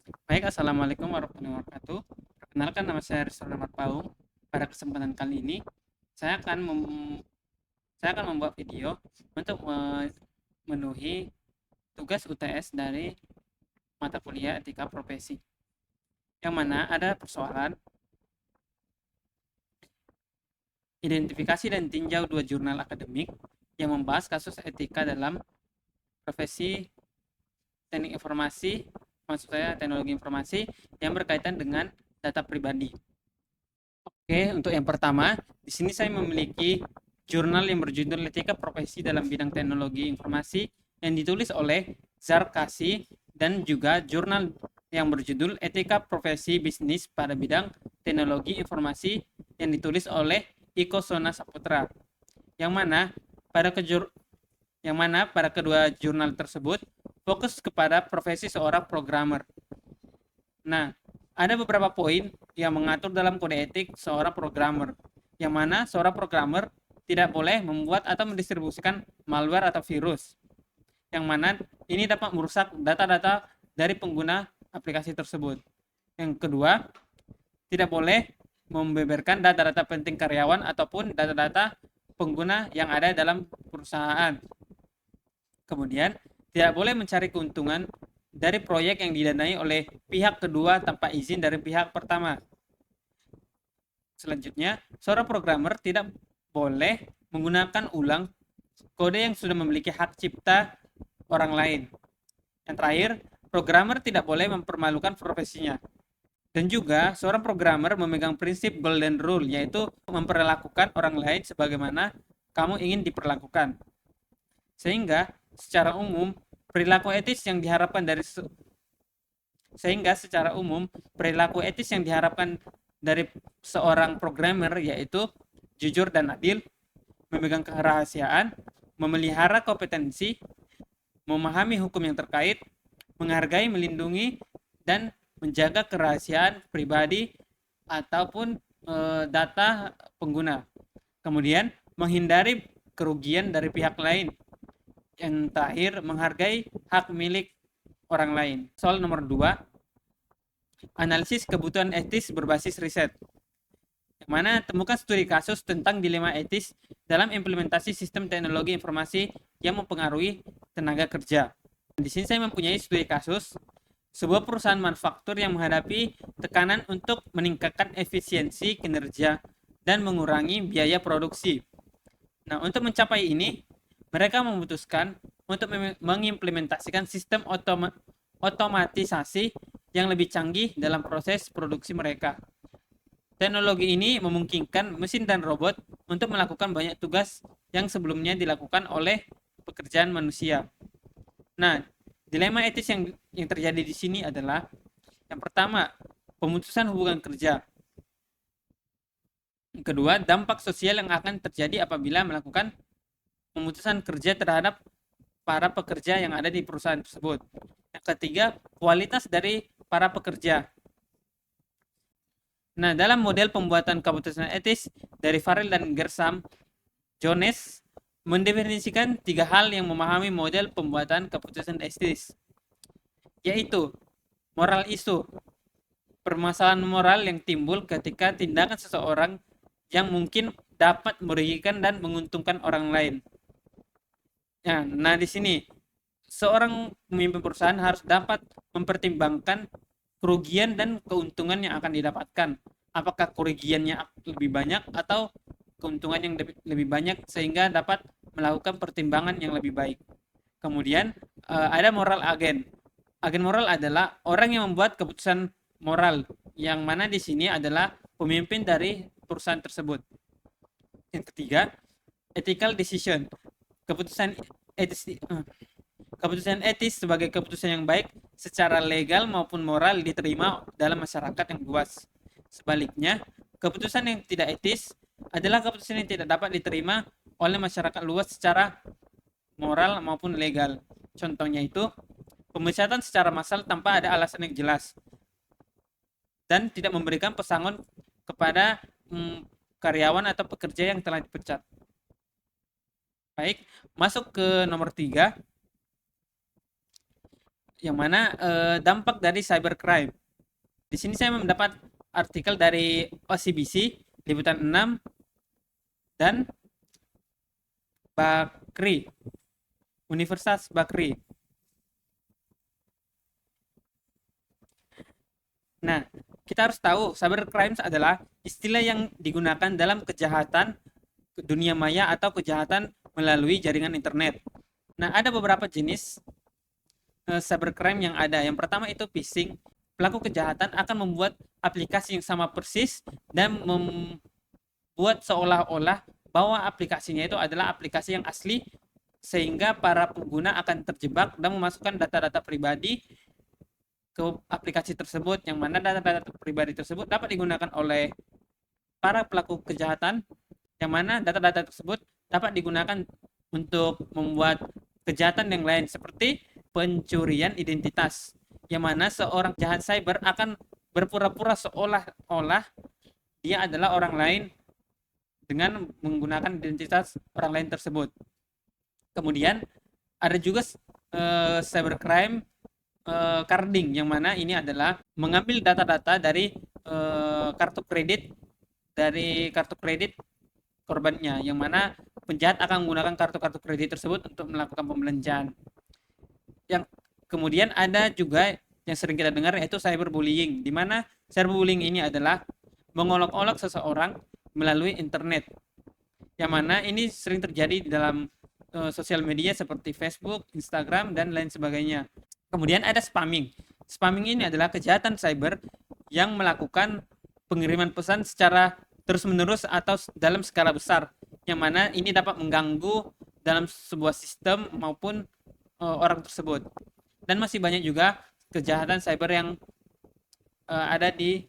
Baik, Assalamualaikum warahmatullahi wabarakatuh. Perkenalkan, nama saya Rizal Ahmad Paung. Pada kesempatan kali ini, saya akan saya akan membuat video untuk memenuhi tugas UTS dari mata kuliah etika profesi. Yang mana ada persoalan identifikasi dan tinjau dua jurnal akademik yang membahas kasus etika dalam profesi teknik informasi, maksud saya teknologi informasi yang berkaitan dengan data pribadi. Oke, untuk yang pertama, di sini saya memiliki jurnal yang berjudul Etika Profesi dalam Bidang Teknologi Informasi yang ditulis oleh Zarkasi dan juga jurnal yang berjudul Etika Profesi Bisnis pada Bidang Teknologi Informasi yang ditulis oleh Iko Sona Saputra. Yang mana pada kejur yang mana pada kedua jurnal tersebut fokus kepada profesi seorang programmer. Nah, ada beberapa poin yang mengatur dalam kode etik seorang programmer, yang mana seorang programmer tidak boleh membuat atau mendistribusikan malware atau virus, yang mana ini dapat merusak data-data dari pengguna aplikasi tersebut. Yang kedua, tidak boleh membeberkan data-data penting karyawan ataupun data-data pengguna yang ada dalam perusahaan. Kemudian, tidak boleh mencari keuntungan dari proyek yang didanai oleh pihak kedua tanpa izin dari pihak pertama. Selanjutnya, seorang programmer tidak boleh menggunakan ulang kode yang sudah memiliki hak cipta orang lain. Yang terakhir, programmer tidak boleh mempermalukan profesinya. Dan juga, seorang programmer memegang prinsip golden rule, yaitu memperlakukan orang lain sebagaimana kamu ingin diperlakukan. Sehingga, secara umum, perilaku etis yang diharapkan dari sehingga secara umum perilaku etis yang diharapkan dari seorang programmer yaitu jujur dan adil, memegang kerahasiaan, memelihara kompetensi, memahami hukum yang terkait, menghargai, melindungi, dan menjaga kerahasiaan pribadi ataupun data pengguna. Kemudian menghindari kerugian dari pihak lain. Yang terakhir, menghargai hak milik orang lain. Soal nomor 2, analisis kebutuhan etis berbasis riset. Yang mana temukan studi kasus tentang dilema etis dalam implementasi sistem teknologi informasi yang mempengaruhi tenaga kerja. Di sini saya mempunyai studi kasus sebuah perusahaan manufaktur yang menghadapi tekanan untuk meningkatkan efisiensi kinerja dan mengurangi biaya produksi. Nah, untuk mencapai ini, mereka memutuskan untuk mengimplementasikan sistem otomatisasi yang lebih canggih dalam proses produksi mereka. Teknologi ini memungkinkan mesin dan robot untuk melakukan banyak tugas yang sebelumnya dilakukan oleh pekerjaan manusia. Nah, dilema etis yang terjadi di sini adalah yang pertama, pemutusan hubungan kerja. Yang kedua, dampak sosial yang akan terjadi apabila melakukan pemutusan kerja terhadap para pekerja yang ada di perusahaan tersebut. Yang ketiga, kualitas dari para pekerja. Nah, dalam model pembuatan keputusan etis dari Farrell dan Gersam, Jones mendefinisikan tiga hal yang memahami model pembuatan keputusan etis, yaitu moral isu, permasalahan moral yang timbul ketika tindakan seseorang yang mungkin dapat merugikan dan menguntungkan orang lain. Nah, di sini seorang pemimpin perusahaan harus dapat mempertimbangkan kerugian dan keuntungan yang akan didapatkan. Apakah kerugiannya lebih banyak atau keuntungan yang lebih banyak sehingga dapat melakukan pertimbangan yang lebih baik. Kemudian ada moral agen. Agen moral adalah orang yang membuat keputusan moral yang mana di sini adalah pemimpin dari perusahaan tersebut. Yang ketiga, ethical decision. Keputusan etis Keputusan etis sebagai keputusan yang baik secara legal maupun moral diterima dalam masyarakat yang luas. Sebaliknya, keputusan yang tidak etis adalah keputusan yang tidak dapat diterima oleh masyarakat luas secara moral maupun legal. Contohnya itu, pemecatan secara massal tanpa ada alasan yang jelas dan tidak memberikan pesangon kepada karyawan atau pekerja yang telah dipecat. Baik, masuk ke nomor 3, yang mana dampak dari cybercrime. Di sini saya mendapat artikel dari OCBC liputan 6 dan Bakri, Universitas Bakri. Nah, kita harus tahu cybercrime adalah istilah yang digunakan dalam kejahatan dunia maya atau kejahatan melalui jaringan internet. Nah, ada beberapa jenis cybercrime yang ada. Yang pertama itu phishing. Pelaku kejahatan akan membuat aplikasi yang sama persis dan membuat seolah-olah bahwa aplikasinya itu adalah aplikasi yang asli, sehingga para pengguna akan terjebak dan memasukkan data-data pribadi ke aplikasi tersebut, yang mana data-data pribadi tersebut dapat digunakan oleh para pelaku kejahatan, yang mana data-data tersebut dapat digunakan untuk membuat kejahatan yang lain seperti pencurian identitas, yang mana seorang jahat cyber akan berpura-pura seolah-olah dia adalah orang lain dengan menggunakan identitas orang lain tersebut. Kemudian ada juga cybercrime carding, yang mana ini adalah mengambil data-data dari kartu kredit korbannya, yang mana penjahat akan menggunakan kartu-kartu kredit tersebut untuk melakukan pembelanjaan. Yang kemudian ada juga yang sering kita dengar, yaitu cyberbullying, di mana cyberbullying ini adalah mengolok-olok seseorang melalui internet, yang mana ini sering terjadi di dalam sosial media seperti Facebook, Instagram, dan lain sebagainya. Kemudian ada spamming. Spamming ini adalah kejahatan cyber yang melakukan pengiriman pesan secara terus-menerus atau dalam skala besar, yang mana ini dapat mengganggu dalam sebuah sistem maupun orang tersebut. Dan masih banyak juga kejahatan cyber yang ada di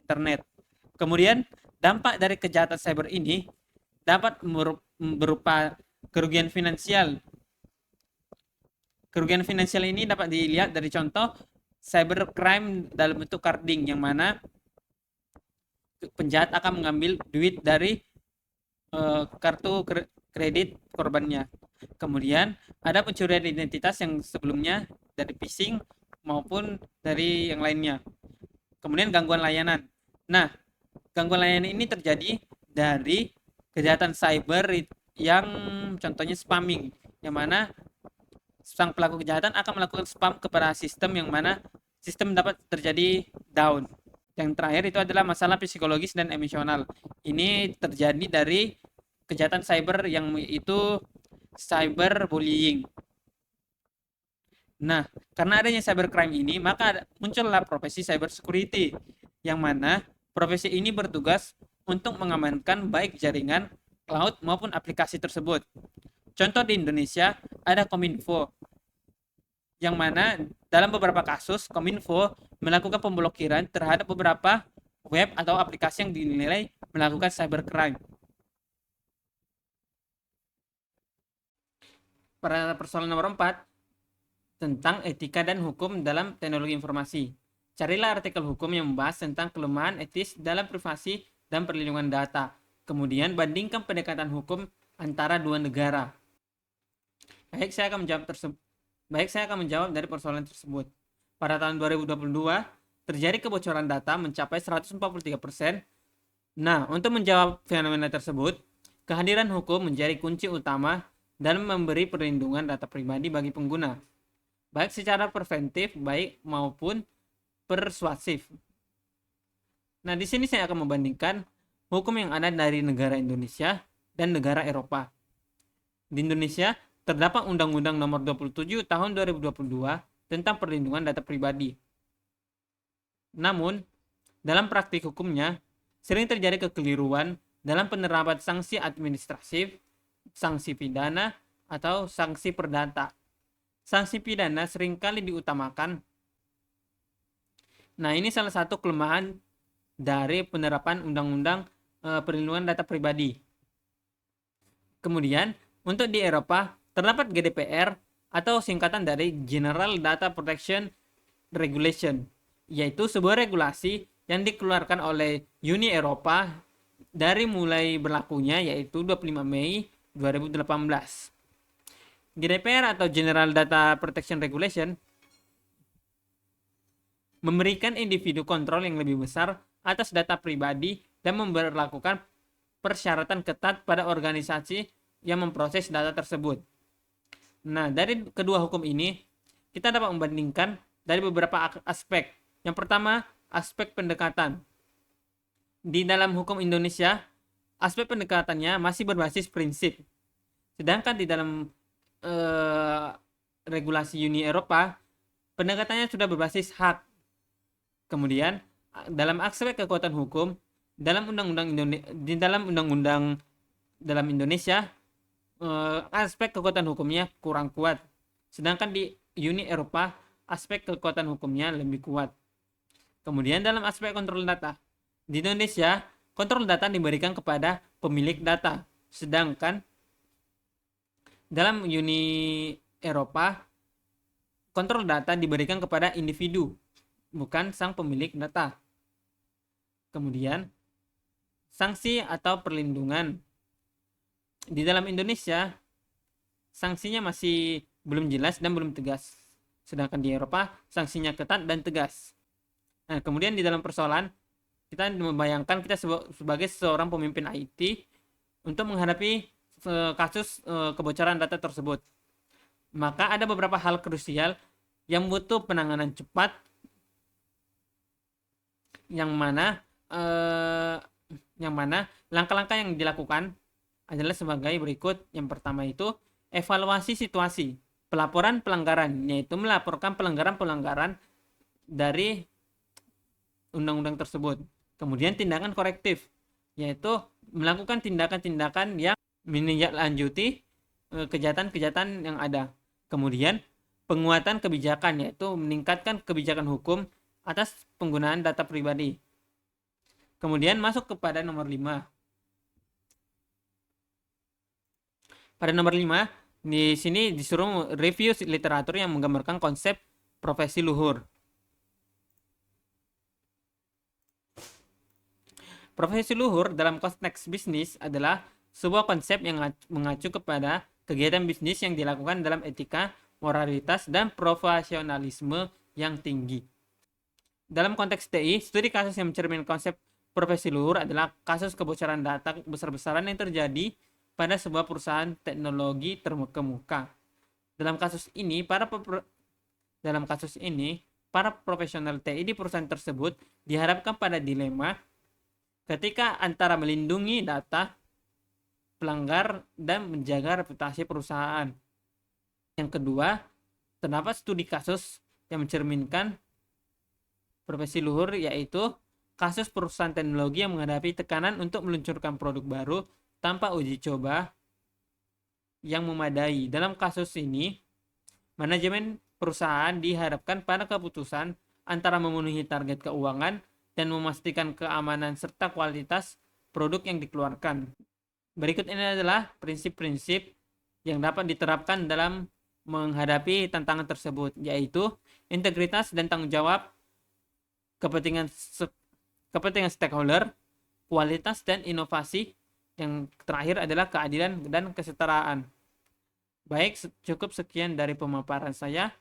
internet. Kemudian dampak dari kejahatan cyber ini dapat berupa kerugian finansial. Kerugian finansial ini dapat dilihat dari contoh cybercrime dalam bentuk carding, yang mana penjahat akan mengambil duit dari kartu kredit korbannya. Kemudian ada pencurian identitas yang sebelumnya dari phishing maupun dari yang lainnya. Kemudian gangguan layanan. Nah, gangguan layanan ini terjadi dari kejahatan cyber yang contohnya spamming, yang mana sang pelaku kejahatan akan melakukan spam kepada sistem, yang mana sistem dapat terjadi down. Yang terakhir itu adalah masalah psikologis dan emosional. Ini terjadi dari kejahatan cyber yang itu cyberbullying. Nah, karena adanya cybercrime ini, maka muncullah profesi cyber security, yang mana profesi ini bertugas untuk mengamankan baik jaringan, cloud, maupun aplikasi tersebut. Contoh di Indonesia ada Kominfo, yang mana dalam beberapa kasus Kominfo melakukan pemblokiran terhadap beberapa web atau aplikasi yang dinilai melakukan cybercrime. Pada persoalan nomor 4, tentang etika dan hukum dalam teknologi informasi. Carilah artikel hukum yang membahas tentang kelemahan etis dalam privasi dan perlindungan data. Kemudian bandingkan pendekatan hukum antara dua negara. Baik, saya akan menjawab dari persoalan tersebut. Pada tahun 2022, terjadi kebocoran data mencapai 143%. Nah, untuk menjawab fenomena tersebut, kehadiran hukum menjadi kunci utama dalam memberi perlindungan data pribadi bagi pengguna, baik secara preventif baik maupun persuasif. Nah, di sini saya akan membandingkan hukum yang ada dari negara Indonesia dan negara Eropa. Di Indonesia terdapat Undang-Undang Nomor 27 Tahun 2022 tentang perlindungan data pribadi. Namun, dalam praktik hukumnya sering terjadi kekeliruan dalam penerapan sanksi administratif, sanksi pidana, atau sanksi perdata. Sanksi pidana seringkali diutamakan. Nah, ini salah satu kelemahan dari penerapan Undang-Undang Perlindungan Data Pribadi. Kemudian, untuk di Eropa terdapat GDPR atau singkatan dari General Data Protection Regulation, yaitu sebuah regulasi yang dikeluarkan oleh Uni Eropa dari mulai berlakunya yaitu 25 Mei 2018. GDPR atau General Data Protection Regulation memberikan individu kontrol yang lebih besar atas data pribadi dan memberlakukan persyaratan ketat pada organisasi yang memproses data tersebut. Nah, dari kedua hukum ini, kita dapat membandingkan dari beberapa aspek. Yang pertama, aspek pendekatan. Di dalam hukum Indonesia, aspek pendekatannya masih berbasis prinsip. Sedangkan di dalam regulasi Uni Eropa, pendekatannya sudah berbasis hak. Kemudian, dalam aspek kekuatan hukum, dalam undang-undang dalam Indonesia, aspek kekuatan hukumnya kurang kuat. Sedangkan di Uni Eropa, aspek kekuatan hukumnya lebih kuat. Kemudian dalam aspek kontrol data, di Indonesia, kontrol data diberikan kepada pemilik data. Sedangkan dalam Uni Eropa, kontrol data diberikan kepada individu, bukan sang pemilik data. Kemudian, sanksi atau perlindungan. Di dalam Indonesia, sanksinya masih belum jelas dan belum tegas. Sedangkan di Eropa, sanksinya ketat dan tegas. Nah, kemudian di dalam persoalan, kita membayangkan kita sebagai seorang pemimpin IT untuk menghadapi kasus kebocoran data tersebut. Maka ada beberapa hal krusial yang butuh penanganan cepat, yang mana langkah-langkah yang dilakukan adalah sebagai berikut. Yang pertama itu evaluasi situasi, pelaporan pelanggaran, yaitu melaporkan pelanggaran-pelanggaran dari undang-undang tersebut. Kemudian tindakan korektif, yaitu melakukan tindakan-tindakan yang menindaklanjuti kejahatan-kejahatan yang ada. Kemudian penguatan kebijakan, yaitu meningkatkan kebijakan hukum atas penggunaan data pribadi. Kemudian masuk kepada nomor 5. Pada nomor 5, di sini disuruh review literatur yang menggambarkan konsep profesi luhur. Profesi luhur dalam konteks bisnis adalah sebuah konsep yang mengacu kepada kegiatan bisnis yang dilakukan dalam etika, moralitas, dan profesionalisme yang tinggi. Dalam konteks TI, studi kasus yang mencerminkan konsep profesi luhur adalah kasus kebocoran data besar-besaran yang terjadi pada sebuah perusahaan teknologi terkemuka. Dalam kasus ini, para profesional TI di perusahaan tersebut dihadapkan pada dilema ketika antara melindungi data pelanggar dan menjaga reputasi perusahaan. Yang kedua, terdapat studi kasus yang mencerminkan profesi luhur, yaitu kasus perusahaan teknologi yang menghadapi tekanan untuk meluncurkan produk baru tanpa uji coba yang memadai. Dalam kasus ini, manajemen perusahaan dihadapkan pada keputusan antara memenuhi target keuangan dan memastikan keamanan serta kualitas produk yang dikeluarkan. Berikut ini adalah prinsip-prinsip yang dapat diterapkan dalam menghadapi tantangan tersebut, yaitu integritas dan tanggung jawab, kepentingan stakeholder, kualitas dan inovasi. Yang terakhir adalah keadilan dan kesetaraan. Baik, cukup sekian dari pemaparan saya.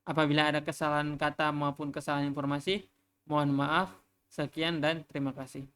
Apabila ada kesalahan kata maupun kesalahan informasi, mohon maaf. Sekian dan terima kasih.